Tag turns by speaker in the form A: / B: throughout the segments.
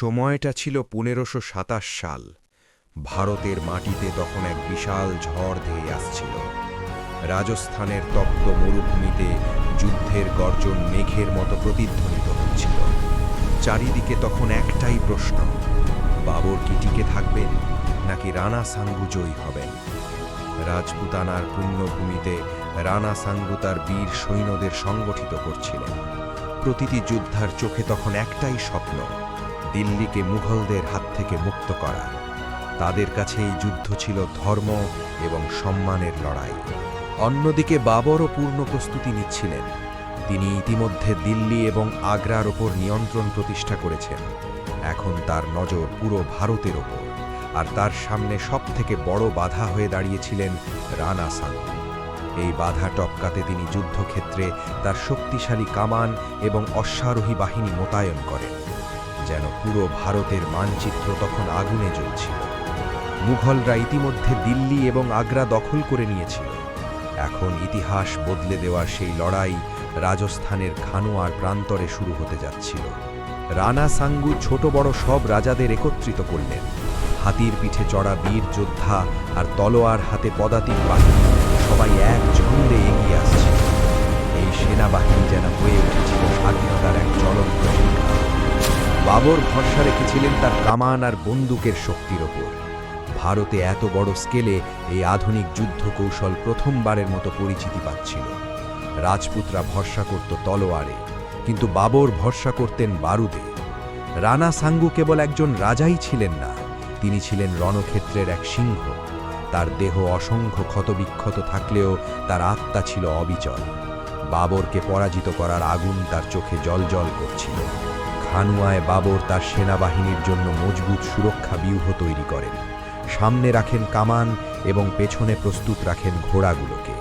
A: সময়টা ছিল ১৫২৭ সাল। ভারতের মাটিতে তখন এক বিশাল ঝড় ধেয়ে আসছিল। রাজস্থানের তপ্ত মরুভূমিতে যুদ্ধের গর্জন মেঘের মতো প্রতিধ্বনিত হচ্ছিল। চারিদিকে তখন একটাই প্রশ্ন, বাবর কি টিকে থাকবেন নাকি রানা সাঙ্গু জয়ী হবেন? রাজপুতানার পুণ্যভূমিতে রানা সাঙ্গু তার বীর সৈন্যদের সংগঠিত করছিলেন। প্রতিটি যোদ্ধার চোখে তখন একটাই স্বপ্ন, দিল্লিকে মুঘলদের হাত থেকে মুক্ত করা। তাদের কাছে এই যুদ্ধ ছিল ধর্ম এবং সম্মানের লড়াই। অন্যদিকে বাবরও পূর্ণ প্রস্তুতি নিচ্ছিলেন। তিনি ইতিমধ্যে দিল্লি এবং আগ্রার ওপর নিয়ন্ত্রণ প্রতিষ্ঠা করেছেন। এখন তার নজর পুরো ভারতের ওপর, আর তার সামনে সবথেকে বড় বাধা হয়ে দাঁড়িয়েছিলেন রানা সাঙ্গু। এই বাধা টপকাতে তিনি যুদ্ধক্ষেত্রে তার শক্তিশালী কামান এবং অশ্বারোহী বাহিনী মোতায়েন করেন। যেন পুরো ভারতের মানচিত্র তখন আগুনে জ্বলছিল। মুঘলরা ইতিমধ্যে দিল্লি এবং আগ্রা দখল করে নিয়েছিল। এখন ইতিহাস বদলে দেওয়ার সেই লড়াই রাজস্থানের খানুয়ার প্রান্তরে শুরু হতে যাচ্ছিল। রানা সাঙ্গু ছোট বড় সব রাজাদের একত্রিত করলেন। হাতির পিঠে চড়া বীর যোদ্ধা আর তলোয়ার হাতে পদাতিক বাহিনী সবাই এক ঝুঁড়ে এগিয়ে আসছে। এই সেনাবাহিনী যেন হয়ে উঠেছিল স্বাধীনতার এক জ্বলন্ত শিখা। বাবর ভরসা রেখেছিলেন তার কামান আর বন্দুকের শক্তির ওপর। ভারতে এত বড় স্কেলে এই আধুনিক যুদ্ধ কৌশল প্রথমবারের মতো পরিচিতি পাচ্ছিল। রাজপুতরা ভরসা করত তলোয়ারে, কিন্তু বাবর ভরসা করতেন বারুদে। রানা সাঙ্গু কেবল একজন রাজাই ছিলেন না, তিনি ছিলেন রণক্ষেত্রের এক সিংহ। তার দেহ অসংখ্য ক্ষতবিক্ষত থাকলেও তার আত্মা ছিল অবিচল। বাবরকে পরাজিত করার আগুন তার চোখে জ্বলজ্বল করছিল। খানুয়ায় বাবর তার সেনাবাহিনীর জন্য মজবুত সুরক্ষা ব্যূহ তৈরি করেন। সামনে রাখেন কামান এবং পেছনে প্রস্তুত রাখেন ঘোড়াগুলোকে।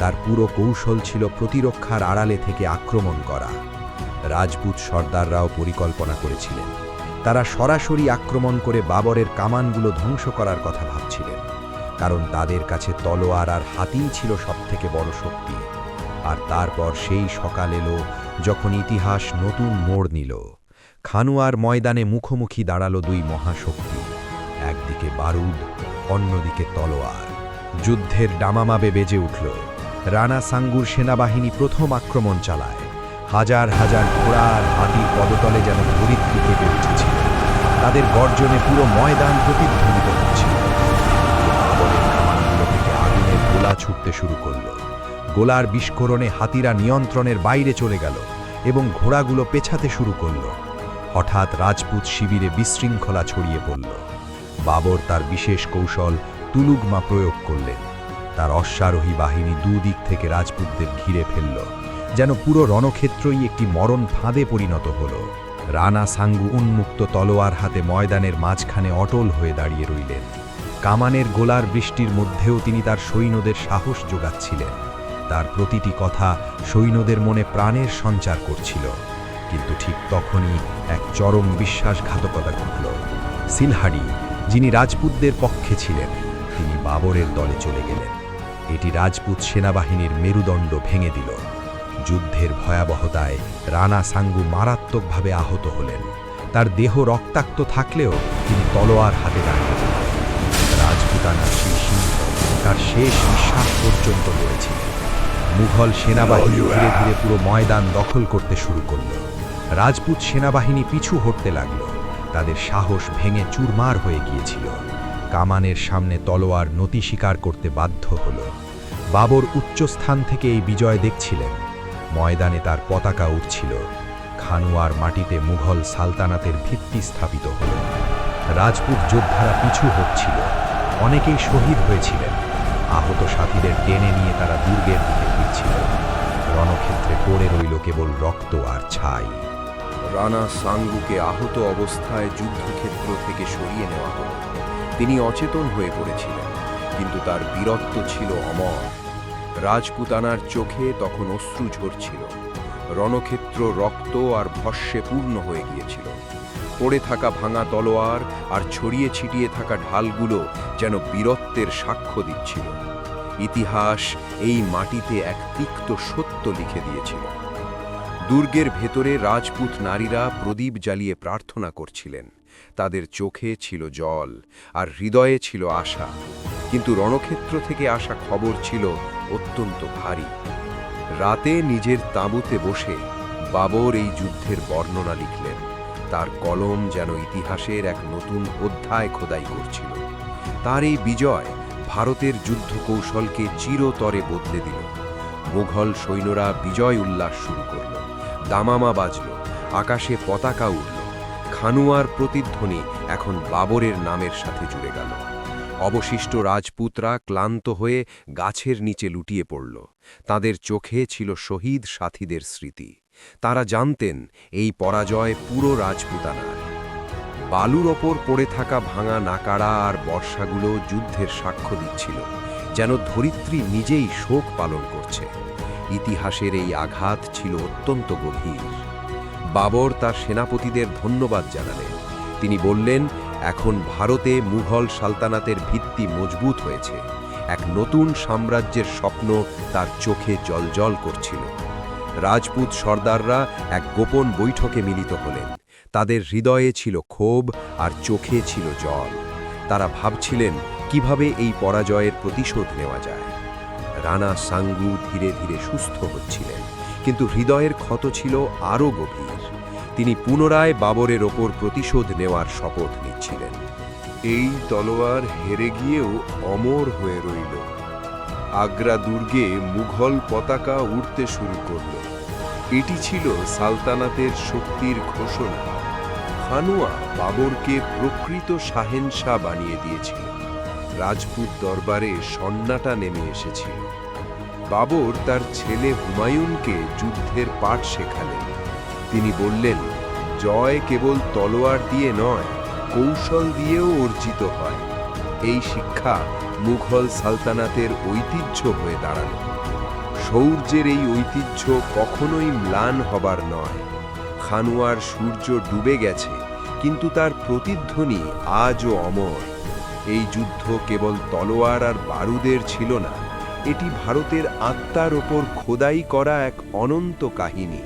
A: তার পুরো কৌশল ছিল প্রতিরক্ষার আড়ালে থেকে আক্রমণ করা। রাজপুত সর্দাররাও পরিকল্পনা করেছিলেন। তারা সরাসরি আক্রমণ করে বাবরের কামানগুলো ধ্বংস করার কথা ভাবছিলেন, কারণ তাদের কাছে তলোয়ার আর হাতিই ছিল সবথেকে বড় শক্তি। আর তারপর সেই সকাল এলো যখন ইতিহাস নতুন মোড় নিল। খানুয়ার ময়দানে মুখোমুখি দাঁড়ালো দুই মহাশক্তি, একদিকে বারুদ, অন্যদিকে তলোয়ার। যুদ্ধের ডামামাবে বেজে উঠল। রানা সাঙ্গুর সেনাবাহিনী প্রথম আক্রমণ চালায়। হাজার হাজার ঘোড়া আর হাতির পদতলে যেন ধরিত্রী কেঁপে উঠেছিল। তাদের গর্জনে পুরো ময়দান প্রতিধ্বনিত হচ্ছিল। বাবরের কামানগুলো থেকে আগুনের গোলা ছুটতে শুরু করল। গোলার বিস্ফোরণে হাতিরা নিয়ন্ত্রণের বাইরে চলে গেল এবং ঘোড়াগুলো পেছাতে শুরু করল। হঠাৎ রাজপুত শিবিরে বিশৃঙ্খলা ছড়িয়ে পড়ল। বাবর তার বিশেষ কৌশল তুলুগমা প্রয়োগ করলেন। তার অশ্বারোহী বাহিনী দুদিক থেকে রাজপুতদের ঘিরে ফেলল, যেন পুরো রণক্ষেত্রই একটি মরণ ফাঁদে পরিণত হল। রানা সাঙ্গু উন্মুক্ত তলোয়ার হাতে ময়দানের মাঝখানে অটল হয়ে দাঁড়িয়ে রইলেন। কামানের গোলার বৃষ্টির মধ্যেও তিনি তার সৈন্যদের সাহস যোগাচ্ছিলেন। তার প্রতিটি কথা সৈন্যদের মনে প্রাণের সঞ্চার করছিল। কিন্তু ঠিক তখনই এক চরম বিশ্বাসঘাতকতা ঘটল। সিলহারি, যিনি রাজপুতদের পক্ষে ছিলেন, তিনি বাবরের দলে চলে গেলেন। এটি রাজপুত সেনাবাহিনীর মেরুদণ্ড ভেঙে দিল। যুদ্ধের ভয়াবহতায় রানা সাঙ্গু মারাত্মকভাবে আহত হলেন। তার দেহ রক্তাক্ত থাকলেও তিনি তলোয়ার হাতে দাঁড়িয়েছিলেন। রাজপুতানার সেই সিংহ তার শেষ নিঃশ্বাস পর্যন্ত লড়েছিলেন। মুঘল সেনাবাহিনী ধীরে ধীরে পুরো ময়দান দখল করতে শুরু করল। রাজপুত সেনাবাহিনী পিছু হটতে লাগল। তাদের সাহস ভেঙে চুরমার হয়ে গিয়েছিল। কামানের সামনে তলোয়ার নতি স্বীকার করতে বাধ্য হল। বাবর উচ্চস্থান থেকে এই বিজয় দেখছিলেন। ময়দানে তার পতাকা উঠছিল। খানুয়ার মাটিতে মুঘল সালতানাতের ভিত্তি স্থাপিত হল। রাজপুত যোদ্ধারা পিছু হটছিল। অনেকেই শহীদ হয়েছিলেন। আহত সাথীদের টেনে নিয়ে তারা দুর্গের দিকে ফিরছিল। রণক্ষেত্রে পড়ে রইল কেবল রক্ত আর ছাই। রানা সাঙ্গুকে আহত অবস্থায় যুদ্ধক্ষেত্র থেকে সরিয়ে নেওয়া হল। তিনি অচেতন হয়ে পড়েছিলেন, কিন্তু তার বীরত্ব ছিল অমর। রাজপুতানার চোখে তখন অশ্রু ঝরছিল। রণক্ষেত্র রক্ত আর ভস্মে পূর্ণ হয়ে গিয়েছিল। পড়ে থাকা ভাঙা তলোয়ার আর ছড়িয়ে ছিটিয়ে থাকা ঢালগুলো যেন বীরত্বের সাক্ষ্য দিচ্ছিল। ইতিহাস এই মাটিতে এক তিক্ত সত্য লিখে দিয়েছিল। দুর্গের ভেতরে রাজপুত নারীরা প্রদীপ জ্বালিয়ে প্রার্থনা করছিলেন। তাদের চোখে ছিল জল আর হৃদয়ে ছিল আশা, কিন্তু রণক্ষেত্র থেকে আসা খবর ছিল অত্যন্ত ভারী। রাতে নিজের তাঁবুতে বসে বাবর এই যুদ্ধের বর্ণনা লিখলেন। তার কলম যেন ইতিহাসের এক নতুন অধ্যায় খোদাই করছিল। তার এই বিজয় ভারতের যুদ্ধ কৌশলকে চিরতরে বদলে দিল। মুঘল সৈন্যরা বিজয় উল্লাস শুরু করল, দামামা বাজল, আকাশে পতাকা উড়ল। খানুয়ার প্রতিধ্বনি এখন বাবরের নামের সাথে জুড়ে গেল। অবশিষ্ট রাজপুতরা ক্লান্ত হয়ে গাছের নিচে লুটিয়ে পড়ল। তাদের চোখে ছিল শহীদ সাথীদের স্মৃতি। তারা জানতেন এই পরাজয় পুরো রাজপুতানার। বালুর ওপর পড়ে থাকা ভাঙা নাকাড়া আর বর্ষাগুলো যুদ্ধের সাক্ষ্য দিচ্ছিল, যেন ধরিত্রী নিজেই শোক পালন করছে। ইতিহাসের এই আঘাত ছিল অত্যন্ত গভীর। বাবর তার সেনাপতিদের ধন্যবাদ জানালেন। তিনি বললেন, এখন ভারতে মুঘল সালতানাতের ভিত্তি মজবুত হয়েছে। এক নতুন সাম্রাজ্যের স্বপ্ন তার চোখে জ্বলজ্বল করছিল। রাজপুত সর্দাররা এক গোপন বৈঠকে মিলিত হলেন। তাদের হৃদয়ে ছিল ক্ষোভ আর চোখে ছিল জল। তারা ভাবছিলেন কিভাবে এই পরাজয়ের প্রতিশোধ নেওয়া যায়। রানা সাঙ্গু ধীরে ধীরে সুস্থ হচ্ছিলেন, কিন্তু হৃদয়ের ক্ষত ছিল আরও গভীর। তিনি পুনরায় বাবরের ওপর প্রতিশোধ নেওয়ার শপথ নিচ্ছিলেন।
B: এই তলোয়ার হেরে গিয়েও অমর হয়ে রইল। আগ্রা দুর্গে মুঘল পতাকা উড়তে শুরু করল। এটি ছিল সালতানাতের শক্তির ঘোষণা। খানুয়া বাবরকে প্রকৃত শাহেনশাহ বানিয়ে দিয়েছিল। রাজপুত দরবারে সন্নাটা নেমে এসেছিল। বাবর তার ছেলে হুমায়ুনকে যুদ্ধের পাঠ শেখালেন। তিনি বললেন, জয় কেবল তলোয়ার দিয়ে নয়, কৌশল দিয়েও অর্জিত হয়। এই শিক্ষা মুঘল সালতানাতের ঐতিহ্য হয়ে দাঁড়াল। শৌর্যের এই ঐতিহ্য কখনোই ম্লান হবার নয়। খানুয়ার সূর্য ডুবে গেছে, কিন্তু তার প্রতিধ্বনি আজও অমর। এই যুদ্ধ কেবল তলোয়ার আর বারুদের ছিল না, এটি ভারতের আত্মার ওপর খোদাই করা এক অনন্ত কাহিনী।